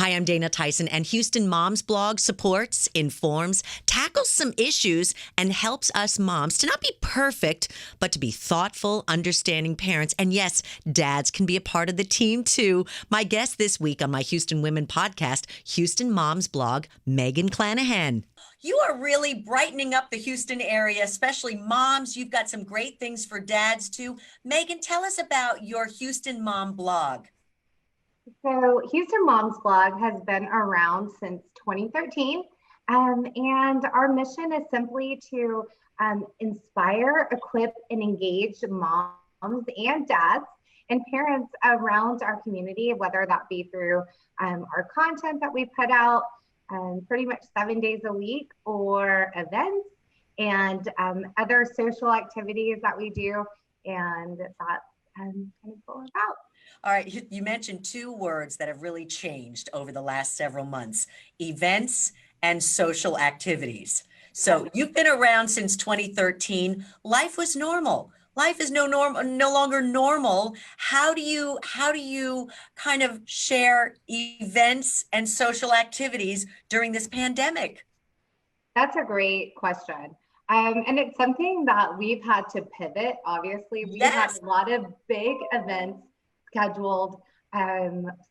Hi, I'm Dana Tyson, and Houston Moms Blog supports, informs, tackles some issues, and helps us moms to not be perfect, but to be thoughtful, understanding parents. And yes, dads can be a part of the team too. My guest this week on my Houston Women podcast, Houston Moms Blog, Meagan Clanahan. You are really brightening up the Houston area, especially moms. You've got some great things for dads too. Meagan, tell us about your Houston Mom Blog. So Houston Moms Blog has been around since 2013, and our mission is simply to inspire, equip, and engage moms and dads and parents around our community, whether that be through our content that we put out pretty much 7 days a week, or events and other social activities that we do, and that's kind of what we're about. All right, you mentioned two words that have really changed over the last several months: events and social activities. So you've been around since 2013. Life was normal. Life is no longer normal. How do you kind of share events and social activities during this pandemic? That's a great question. And it's something that we've had to pivot. Obviously, we had a lot of big events scheduled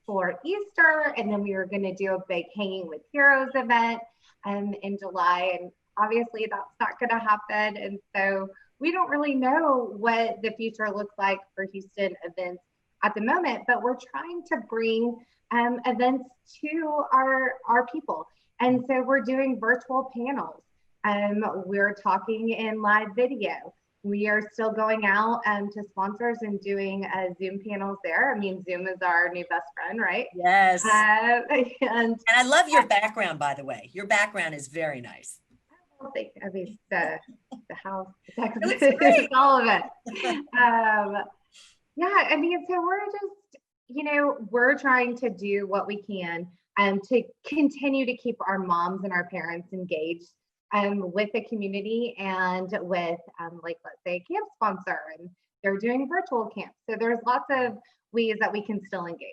for Easter, and then we were going to do a big Hanging with Heroes event in July, and obviously that's not going to happen. And so we don't really know what the future looks like for Houston events at the moment, but we're trying to bring events to our people. And so we're doing virtual panels. We're talking in live video. We are still going out to sponsors and doing Zoom panels there. I mean, Zoom is our new best friend, right? Yes. And I love your background, by the way. Your background is very nice. I mean, the house, It's great. all of it. Yeah, I mean, so we're just, we're trying to do what we can to continue to keep our moms and our parents engaged with the community and with, like, let's say, a camp sponsor, and they're doing virtual camps. So there's lots of ways that we can still engage.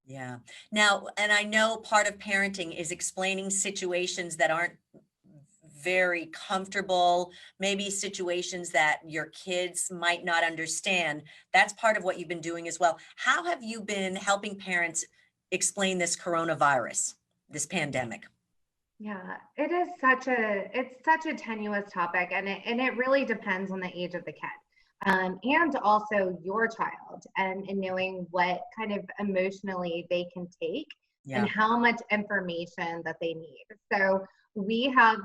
Yeah. Now, and I know part of parenting is explaining situations that aren't very comfortable, maybe situations that your kids might not understand. That's part of what you've been doing as well. How have you been helping parents explain this coronavirus, this pandemic? Yeah, it's such a tenuous topic, and it really depends on the age of the kid, and also your child, and knowing what kind of emotionally they can take, and how much information that they need. So we have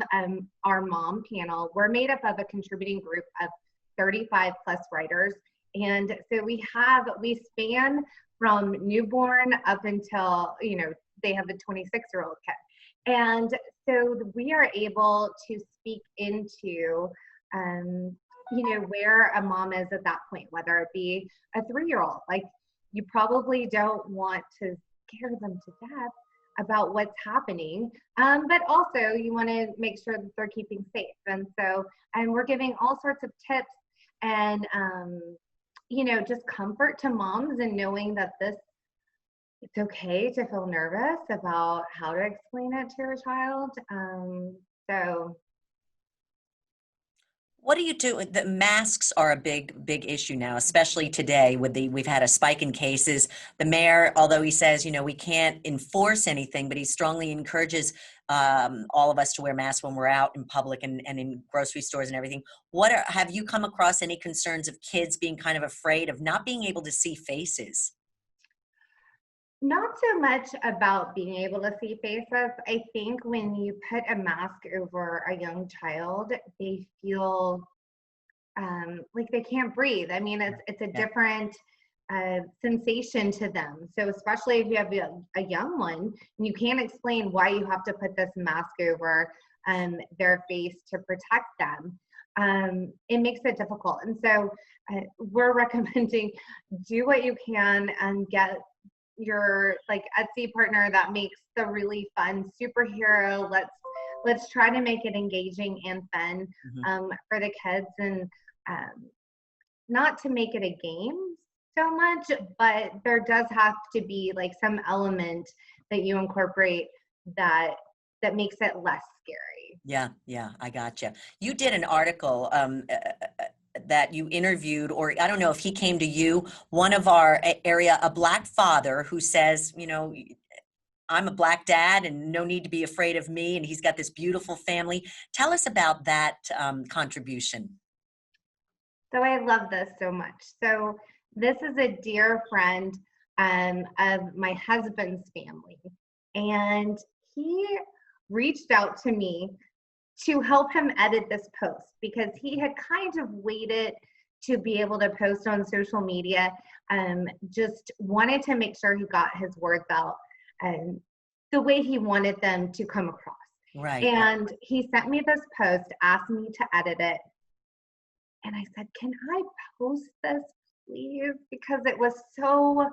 our mom panel. We're made up of a contributing group of 35 plus writers, and so we span from newborn up until they have a 26-year-old kid. And so we are able to speak into, where a mom is at that point, whether it be a 3-year-old. Like, you probably don't want to scare them to death about what's happening, but also you want to make sure that they're keeping safe. And so, and we're giving all sorts of tips and, just comfort to moms, and knowing that it's okay to feel nervous about how to explain it to your child. So What do you do? The masks are a big issue now, especially today we've had a spike in cases. The mayor, although he says, we can't enforce anything, but he strongly encourages all of us to wear masks when we're out in public and in grocery stores and everything. Have you come across any concerns of kids being kind of afraid of not being able to see faces? not so much about being able to see faces. I think when you put a mask over a young child, they feel like they can't breathe. I mean, it's a different sensation to them. So especially if you have a young one, and you can't explain why you have to put this mask over their face to protect them, it makes it difficult. And so we're recommending do what you can and get your Etsy partner that makes the really fun superhero. Let's try to make it engaging and fun for the kids, and not to make it a game so much, but there does have to be some element that you incorporate that makes it less scary. Yeah, I gotcha. You did an article that you interviewed, or I don't know if he came to you, one of our area, a Black father who says, I'm a Black dad and no need to be afraid of me. And he's got this beautiful family. Tell us about that contribution. So I love this so much. So this is a dear friend of my husband's family. And he reached out to me to help him edit this post because he had kind of waited to be able to post on social media. Just wanted to make sure he got his words out the way he wanted them to come across. Right. And he sent me this post, asked me to edit it. And I said, can I post this, please? Because it was so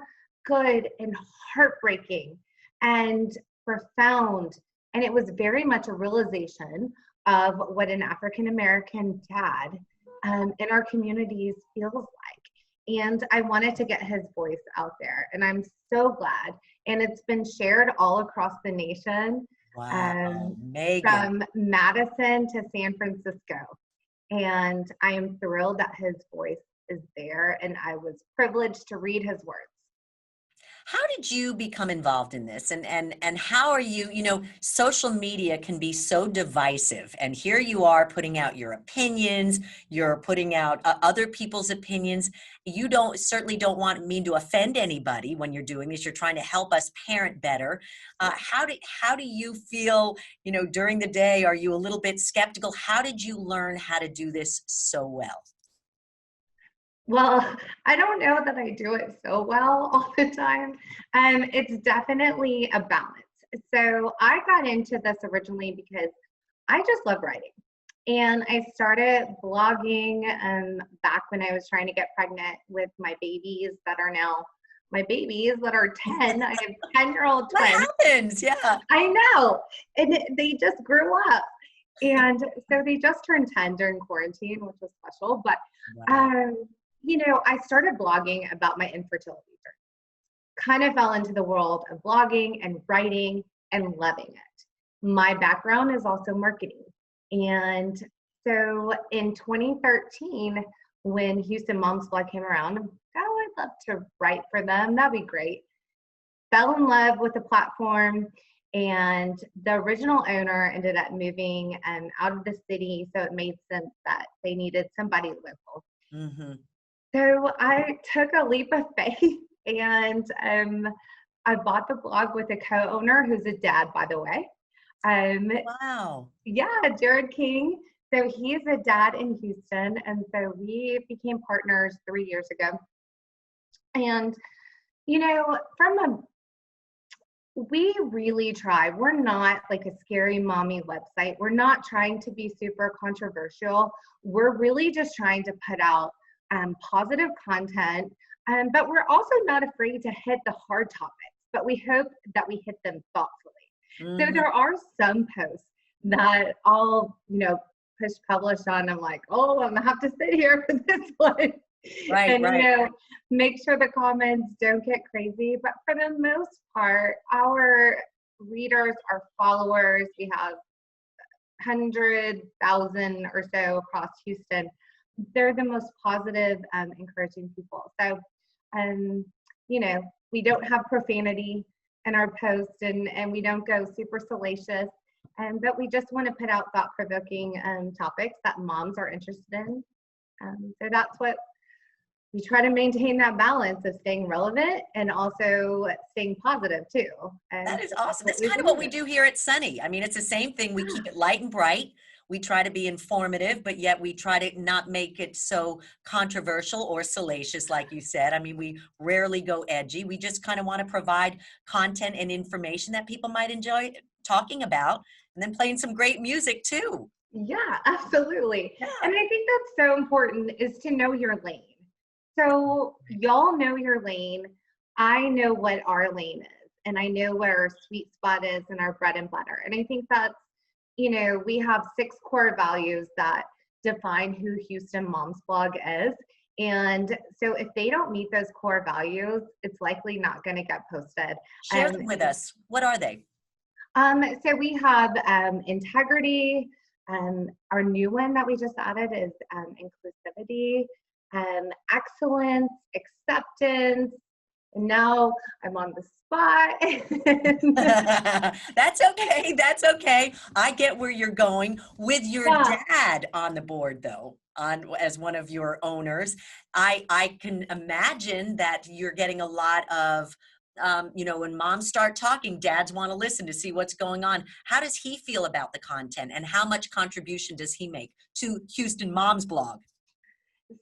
good and heartbreaking and profound. And it was very much a realization of what an African American dad in our communities feels like. And I wanted to get his voice out there. And I'm so glad. And it's been shared all across the nation, Wow, Meagan. from Madison to San Francisco. And I am thrilled that his voice is there, and I was privileged to read his words. How did you become involved in this? And how are you, social media can be so divisive. And here you are putting out your opinions, you're putting out other people's opinions. You certainly don't want me to offend anybody when you're doing this. You're trying to help us parent better. How do you feel, during the day? Are you a little bit skeptical? How did you learn how to do this so well? Well, I don't know that I do it so well all the time. It's definitely a balance. So I got into this originally because I just love writing. And I started blogging back when I was trying to get pregnant with my babies that are now my babies that are 10. I have 10-year-old twins. What happens? Yeah. I know. And they just grew up. And so they just turned 10 during quarantine, which was special. But Wow. I started blogging about my infertility journey. Kind of fell into the world of blogging and writing and loving it. My background is also marketing. And so in 2013, when Houston Moms Blog came around, I'd love to write for them. That'd be great. Fell in love with the platform, and the original owner ended up moving out of the city, so it made sense that they needed somebody local. Mm-hmm. So I took a leap of faith and I bought the blog with a co-owner who's a dad, by the way. Wow. Yeah, Jared King. So he's a dad in Houston. And so we became partners 3 years ago. And, we really try. We're not like a scary mommy website. We're not trying to be super controversial. We're really just trying to put out positive content, but we're also not afraid to hit the hard topics, but we hope that we hit them thoughtfully. Mm-hmm. So there are some posts that I'll, push publish on. I'm like, oh, I'm gonna have to sit here for this one. Right, And, make sure the comments don't get crazy. But for the most part, our readers, our followers, we have 100,000 or so across Houston. They're the most positive, encouraging people. So, we don't have profanity in our posts, and we don't go super salacious, but we just want to put out thought-provoking topics that moms are interested in. So that's what we try to maintain, that balance of staying relevant and also staying positive too. And that is awesome. That's kind of what we do here at Sunny. I mean, it's the same thing. We keep it light and bright. We try to be informative, but yet we try to not make it so controversial or salacious, like you said. I mean, we rarely go edgy. We just kind of want to provide content and information that people might enjoy talking about, and then playing some great music too. Yeah, absolutely. Yeah. And I think that's so important, is to know your lane. So y'all know your lane. I know what our lane is, and I know what our sweet spot is and our bread and butter. And I think that's, we have 6 core values that define who Houston Moms Blog is. And so if they don't meet those core values, it's likely not going to get posted. Share them with us. What are they? So we have integrity. Our new one that we just added is inclusivity, excellence, acceptance. And now I'm on the spot. That's okay. That's okay. I get where you're going with your Yeah. dad on the board, though, on as one of your owners. I can imagine that you're getting a lot of, when moms start talking, dads want to listen to see what's going on. How does he feel about the content, and how much contribution does he make to Houston Mom's blog?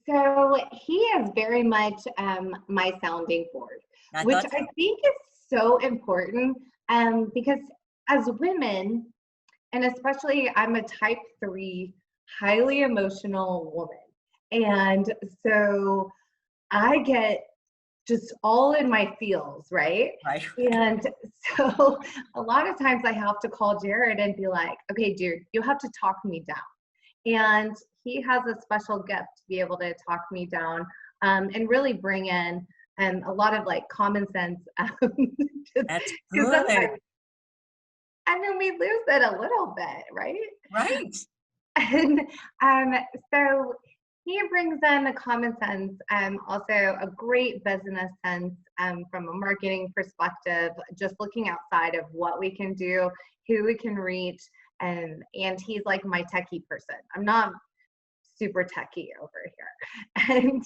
So he is very much my sounding board, I which thought I so. think is so important because as women, and especially I'm a type 3, highly emotional woman. And so I get just all in my feels, right? Right. And so a lot of times I have to call Jared and be like, okay, dude, you have to talk me down. And he has a special gift to be able to talk me down and really bring in a lot of like common sense. That's Because good. sometimes, I mean, we lose it a little bit, right? Right. And so he brings in the common sense, also a great business sense from a marketing perspective, just looking outside of what we can do, who we can reach. And he's like my techie person. I'm not super techie over here. And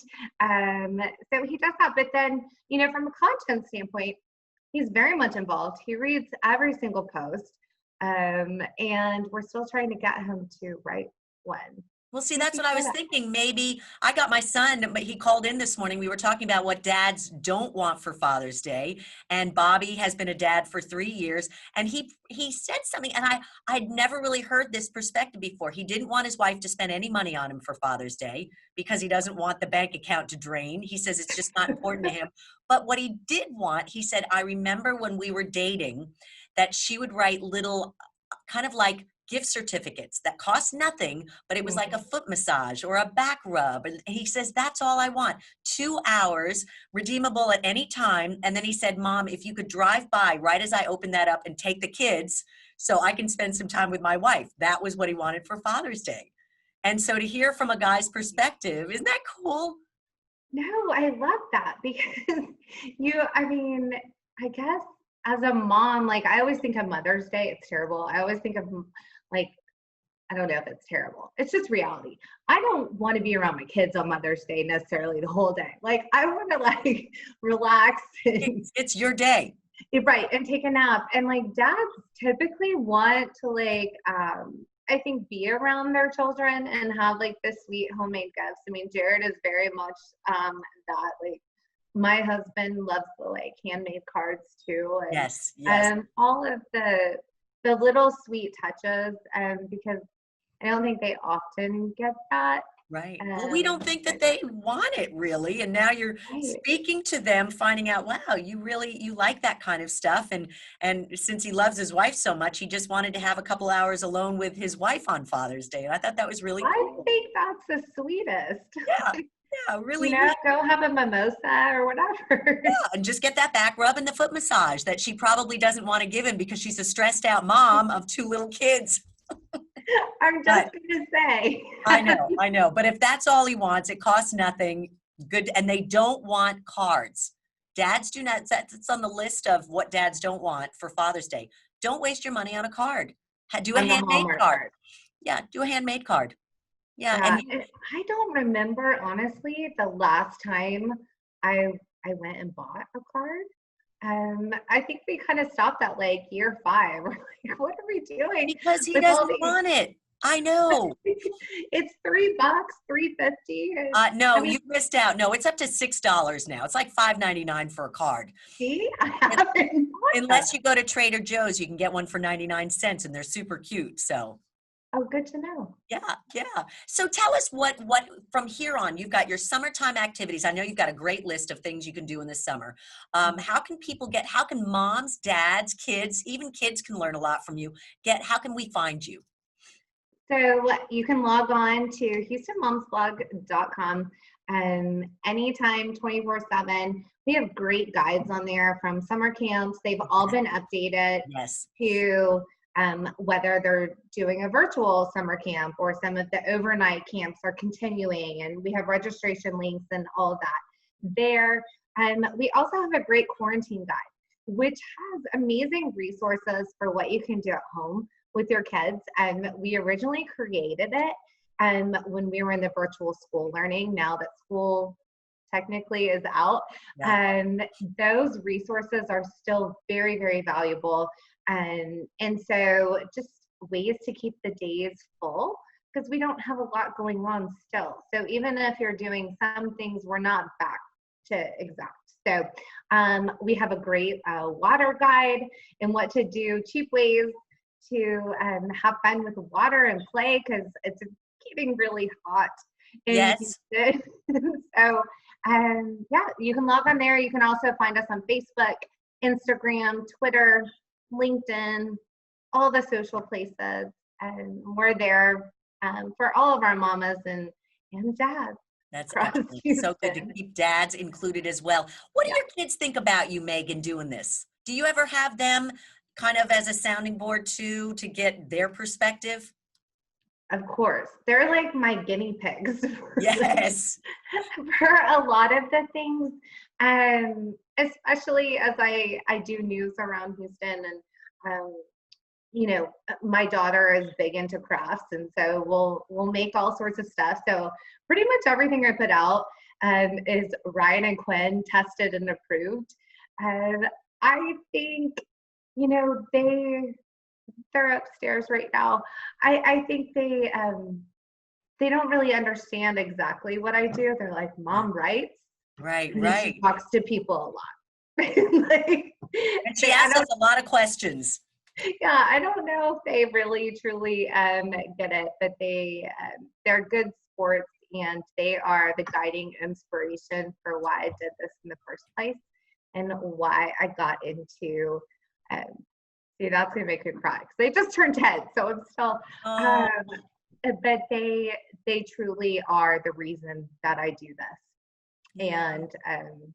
so he does that. But then, from a content standpoint, he's very much involved. He reads every single post. And we're still trying to get him to write one. Well, see, He's that's what I was good. thinking. Maybe I got my son, but he called in this morning. We were talking about what dads don't want for Father's Day, and Bobby has been a dad for 3 years, and he said something, and I'd never really heard this perspective before. He didn't want his wife to spend any money on him for Father's Day because he doesn't want the bank account to drain. He says it's just not important to him. But what he did want, he said, I remember when we were dating that she would write little kind of like gift certificates that cost nothing, but it was like a foot massage or a back rub. And he says, that's all I want. 2 hours, redeemable at any time. And then he said, Mom, if you could drive by right as I open that up and take the kids so I can spend some time with my wife. That was what he wanted for Father's Day. And so to hear from a guy's perspective, isn't that cool? No, I love that because I mean, I guess as a mom, like I always think of Mother's Day, it's terrible. I always think of like, I don't know if it's terrible. It's just reality. I don't want to be around my kids on Mother's Day necessarily the whole day. Like I want to like relax and It's your day. right and take a nap. And like dads typically want to like I think be around their children and have like the sweet homemade gifts. I mean, Jared is very much that like my husband loves the like handmade cards too, Yes, yes. and all of the little sweet touches, because I don't think they often get that. Right. Well, we Um, don't think that they want it really. And now you're right. speaking to them, finding out, wow, you like that kind of stuff. And since he loves his wife so much, he just wanted to have a couple hours alone with his wife on Father's Day. And I thought that was really I cool. think that's the sweetest. Yeah. Yeah, really neat. Go have a mimosa or whatever. And just get that back rub and the foot massage that she probably doesn't want to give him because she's a stressed out mom of 2 little kids. I'm just But gonna say. I know. But if that's all he wants, it costs nothing. Good. And they don't want cards. Dads do not, that's on the list of what dads don't want for Father's Day. Don't waste your money on a card. Do a On the handmade Hallmark card. card. Yeah, do a handmade card. Yeah, Yeah, and and I don't remember honestly the last time I I went and bought a card. I think we kind of stopped at like year 5. We're like, what are we doing because he with all doesn't these? want it. I know. It's $3, 3.50. I No, mean, you missed out. No, it's up to $6 now. It's like $5.99 for a card. see, I Un- haven't bought Unless that. you go to Trader Joe's, you can get one for 99 cents and they're super cute. So Oh, good to know. yeah, yeah. So tell us what from here on, you've got your summertime activities. I know you've got a great list of things you can do in the summer. How can moms, dads, kids, even kids can learn a lot from you. How can we find you? So you can log on to HoustonMomsBlog.com. anytime, 24/7. We have great guides on there from summer camps. They've all been updated Yes. to whether they're doing a virtual summer camp or some of the overnight camps are continuing, and we have registration links and all of that there. We also have a great quarantine guide, which has amazing resources for what you can do at home with your kids. And we originally created it when we were in the virtual school learning. Now that school technically is out, Yeah. those resources are still very, very valuable. And so just ways to keep the days full, because we don't have a lot going on still. So even if you're doing some things, we're not back to exact. So we have a great water guide and what to do, cheap ways to have fun with the water and play, because it's getting really hot in Yes. Houston. So yeah, you can log on there. You can also find us on Facebook, Instagram, Twitter, LinkedIn, all the social places. And we're there for all of our mamas and dads That's across excellent. So good to Houston. keep dads included as well. What do Yeah. your kids think about you, Meagan, doing this? Do you ever have them kind of as a sounding board too, to get their perspective? Of course, they're like my guinea pigs Yes. for a lot of the things, especially as I do news around Houston, and my daughter is big into crafts, and so we'll make all sorts of stuff. So pretty much everything I put out is Ryan and Quinn tested and approved, and I think they're upstairs right now. I think they don't really understand exactly what I do. They're like, "Mom writes, Right, and then she right. talks to people a lot." Like, And she I asks us don't, a lot of questions. yeah, I don't know if they really truly get it, but they're good sports, and they are the guiding inspiration for why I did this in the first place and why I got into. Um, See, that's gonna make me cry because they just turned 10, so I'm still. Oh, Um, but they truly are the reason that I do this, yeah. and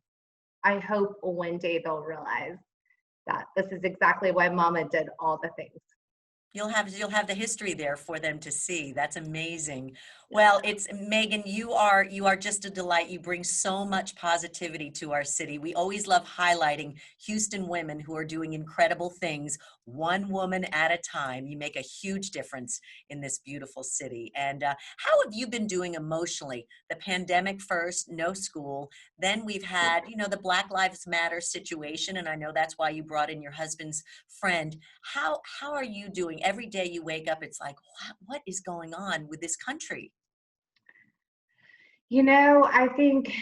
I hope one day they'll realize that this is exactly why Mama did all the things. You'll have the history there for them to see. That's amazing. Yeah. Well, it's Meagan, you are just a delight. You bring so much positivity to our city. We always love highlighting Houston women who are doing incredible things, one woman at a time. You make a huge difference in this beautiful city. And how have you been doing emotionally? The pandemic first, no school. Then we've had, the Black Lives Matter situation, and I know that's why you brought in your husband's friend. How are you doing? Every day you wake up, it's like, what is going on with this country? I think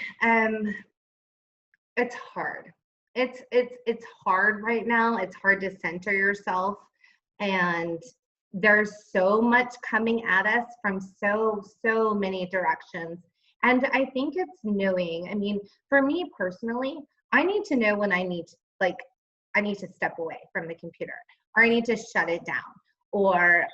it's hard. It's hard right now. It's hard to center yourself, and there's so much coming at us from so many directions. And I think it's knowing. I mean, for me personally, I need to know when I need to step away from the computer, or I need to shut it down, or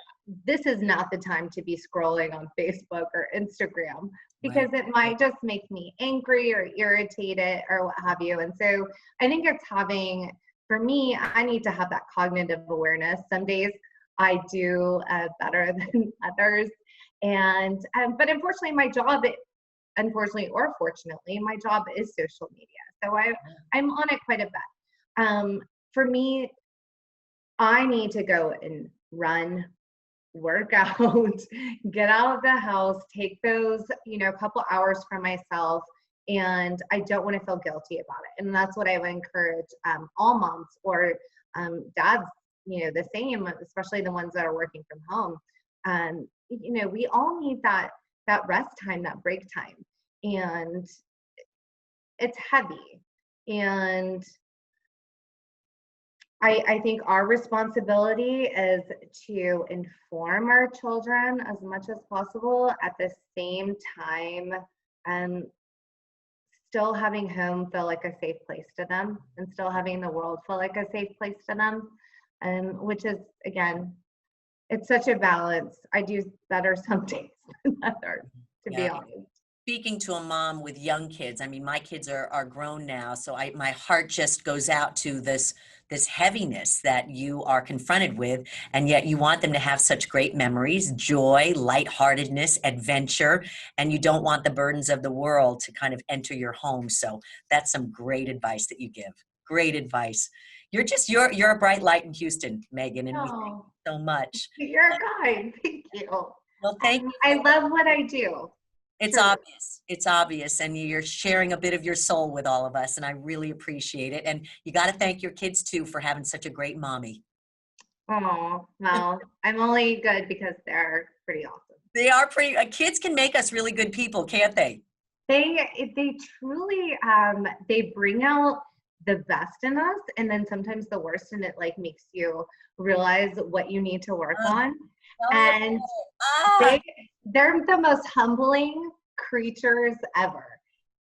this is not the time to be scrolling on Facebook or Instagram, because Right. it might just make me angry or irritated or what have you. And so I think for me, I need to have that cognitive awareness. Some days I do better than others. And, but unfortunately or fortunately, my job is social media. So I'm on it quite a bit. For me, I need to go and run, work out, get out of the house, take those, couple hours for myself. And I don't want to feel guilty about it. And that's what I would encourage all moms or dads, the same, especially the ones that are working from home. We all need that rest time, that break time. And it's heavy. And I think our responsibility is to inform our children as much as possible, at the same time, and still having home feel like a safe place to them, and still having the world feel like a safe place to them. Which is, again, it's such a balance. I do better some days than others, to be Yeah. honest. speaking to a mom with young kids, I mean, my kids are grown now, so my heart just goes out to this heaviness that you are confronted with, and yet you want them to have such great memories, joy, lightheartedness, adventure, and you don't want the burdens of the world to kind of enter your home. So that's some great advice that you give. Great advice. You're a bright light in Houston, Megan, and we thank Oh, you so much. you're kind. Thank you. Well, thank you. I love what I do. It's Truly. obvious. It's obvious. And you're sharing a bit of your soul with all of us. And I really appreciate it. And you got to thank your kids too for having such a great mommy. Oh, well, I'm only good because they're pretty awesome. They are pretty, kids can make us really good people, can't they? They truly they bring out the best in us, and then sometimes the worst, and it like makes you realize what you need to work on. And Ah, they're the most humbling creatures ever.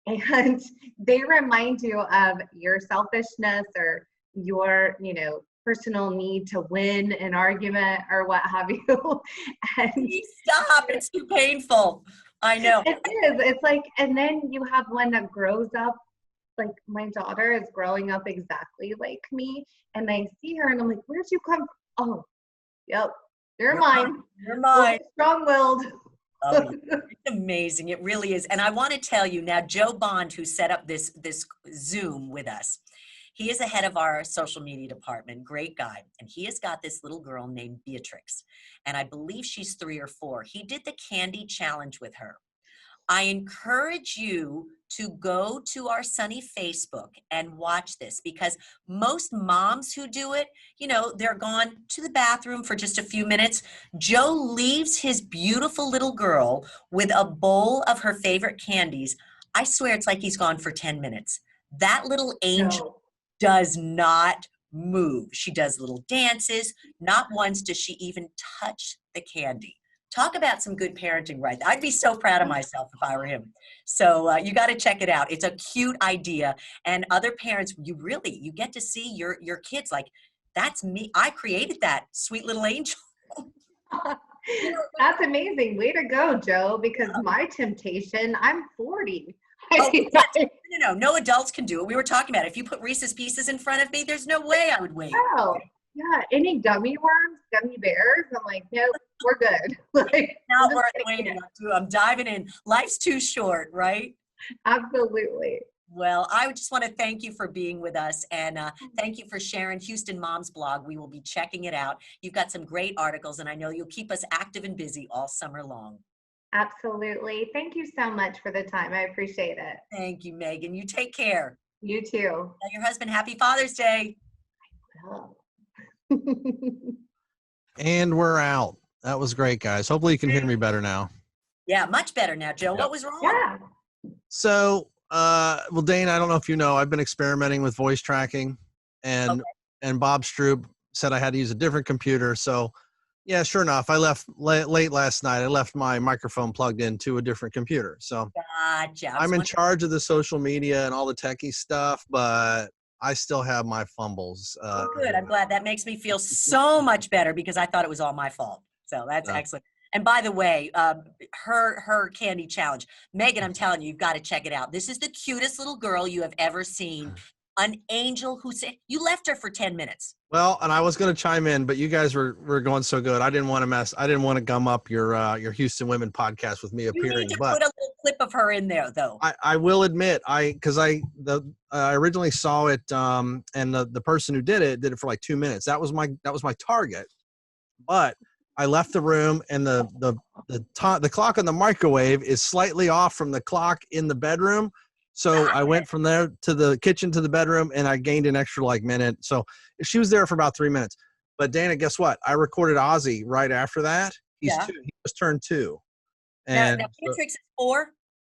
And they remind you of your selfishness or your, personal need to win an argument or what have you. And please stop. It's too painful. I know. it is. It's like, and then you have one that grows up, like my daughter is growing up exactly like me. And I see her and I'm like, where'd you come from? Oh, yep, you're mine. You're mine. Strong-willed. Oh, yeah. It's amazing. It really is. And I want to tell you now, Joe Bond, who set up this Zoom with us, he is the head of our social media department, great guy. And he has got this little girl named Beatrix. And I believe she's 3 or 4. He did the candy challenge with her. I encourage you to go to our Sunny Facebook and watch this, because most moms who do it, they're gone to the bathroom for just a few minutes. Joe leaves his beautiful little girl with a bowl of her favorite candies. I swear it's like he's gone for 10 minutes. That little angel does not move. She does little dances. Not once does she even touch the candy. Talk about some good parenting, right? I'd be so proud of myself if I were him. So you got to check it out. It's a cute idea. And other parents, you get to see your kids like, that's me. I created that sweet little angel. That's amazing. Way to go, Joe, because my temptation, I'm 40. Oh, no adults can do it. We were talking about it. If you put Reese's Pieces in front of me, there's no way I would wait. Oh, yeah. Any gummy worms, gummy bears? I'm like, nope, we're good. Like, Not worth waiting. I'm diving in. Life's too short, right? Absolutely. Well, I just want to thank you for being with us, and thank you for sharing Houston Mom's blog. We will be checking it out. You've got some great articles, and I know you'll keep us active and busy all summer long. Absolutely. Thank you so much for the time. I appreciate it. Thank you, Megan. You take care. You too. Tell your husband happy Father's Day. Oh. And we're out. That was great, guys. Hopefully you can hear me better now. Yeah, much better now, Joe. Yep. What was wrong? Yeah. So, well, Dane, I don't know if you know, I've been experimenting with voice tracking, and Bob Stroop said I had to use a different computer. So, yeah, sure enough, I left late last night. I left my microphone plugged into a different computer. So, Gotcha. I'm in charge of the social media and all the techie stuff, but I still have my fumbles. Good. I'm glad. That makes me feel so much better, because I thought it was all my fault. So that's excellent. And by the way, her candy challenge, Megan, I'm telling you, you've got to check it out. This is the cutest little girl you have ever seen. An angel who said you left her for 10 minutes. Well, and I was going to chime in, but you guys were going so good. I didn't want to mess. I didn't want to gum up your Houston Women podcast with me appearing. You need to but put a little clip of her in there, though. I will admit, I originally saw it, and the person who did it for like 2 minutes. That was my target, but I left the room, and the clock on the microwave is slightly off from the clock in the bedroom. So I went from there to the kitchen to the bedroom, and I gained an extra minute. So she was there for about 3 minutes. But Dana, guess what? I recorded Ozzy right after that. He just turned 2. And now Beatrix is 4?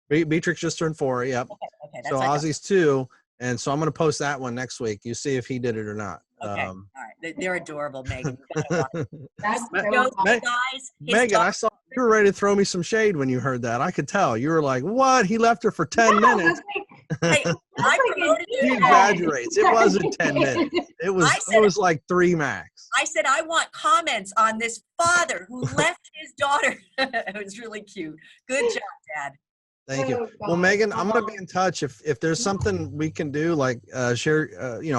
Beatrix just turned 4, yep. Okay, So Ozzy's 2, and so I'm going to post that one next week. You see if he did it or not. Okay, all right. They're adorable, Megan. That's Guys, Megan, I saw you were ready to throw me some shade when you heard that. I could tell. You were like, what? He left her for 10 minutes. I promoted He you. exaggerates. It wasn't 10 minutes. It was like 3 max. I said, I want comments on this father who left his daughter. It was really cute. Good job, Dad. Thank you. Oh, Well, God. Megan, I'm going to be in touch if there's something we can do, like share,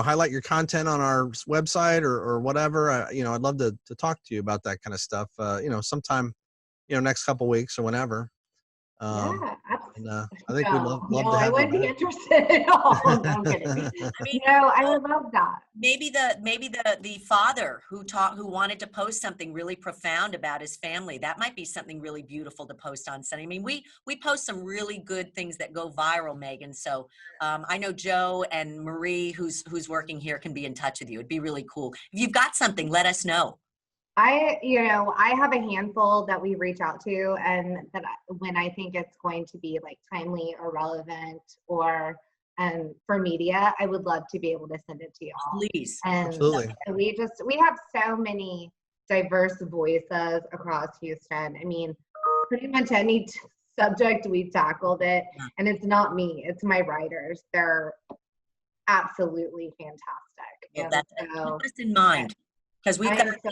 highlight your content on our website or whatever. I'd love to talk to you about that kind of stuff. Sometime, next couple weeks or whenever. Um, Yeah, and absolutely. I think we'd love No, to I have you wouldn't be back. interested at all. No, I'm kidding. I mean, No, I would love that. maybe the father who wanted to post something really profound about his family, that might be something really beautiful to post on Sunday. I mean, we post some really good things that go viral, Megan. So I know Joe and Marie, who's working here, can be in touch with you. It'd be really cool. If you've got something, let us know. I have a handful that we reach out to, and when I think it's going to be like timely or relevant or for media, I would love to be able to send it to y'all. Please. And Absolutely. we have so many diverse voices across Houston. I mean, pretty much any subject we've tackled it, and it's not me, it's my writers. They're absolutely fantastic. Well, And that's so, keep us in mind. Because we've I got, am so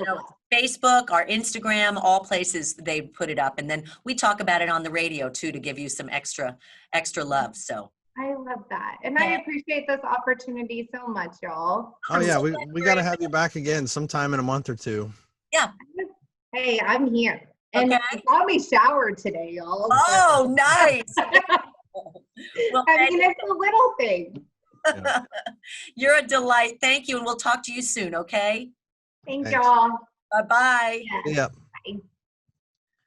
blessed. Facebook, our Instagram, all places they put it up. And then we talk about it on the radio too, to give you some extra love. So I love that. And I appreciate this opportunity so much, y'all. Oh yeah, we got to have you back again sometime in a month or two. yeah. Hey, I'm here. And Okay. you got me showered today, y'all. Oh, nice. Well, I mean, it's a little thing. Yeah. You're a delight. Thank you. And we'll talk to you soon. Okay. Thank Thanks. y'all. Bye-bye. Yeah. Yeah. Bye.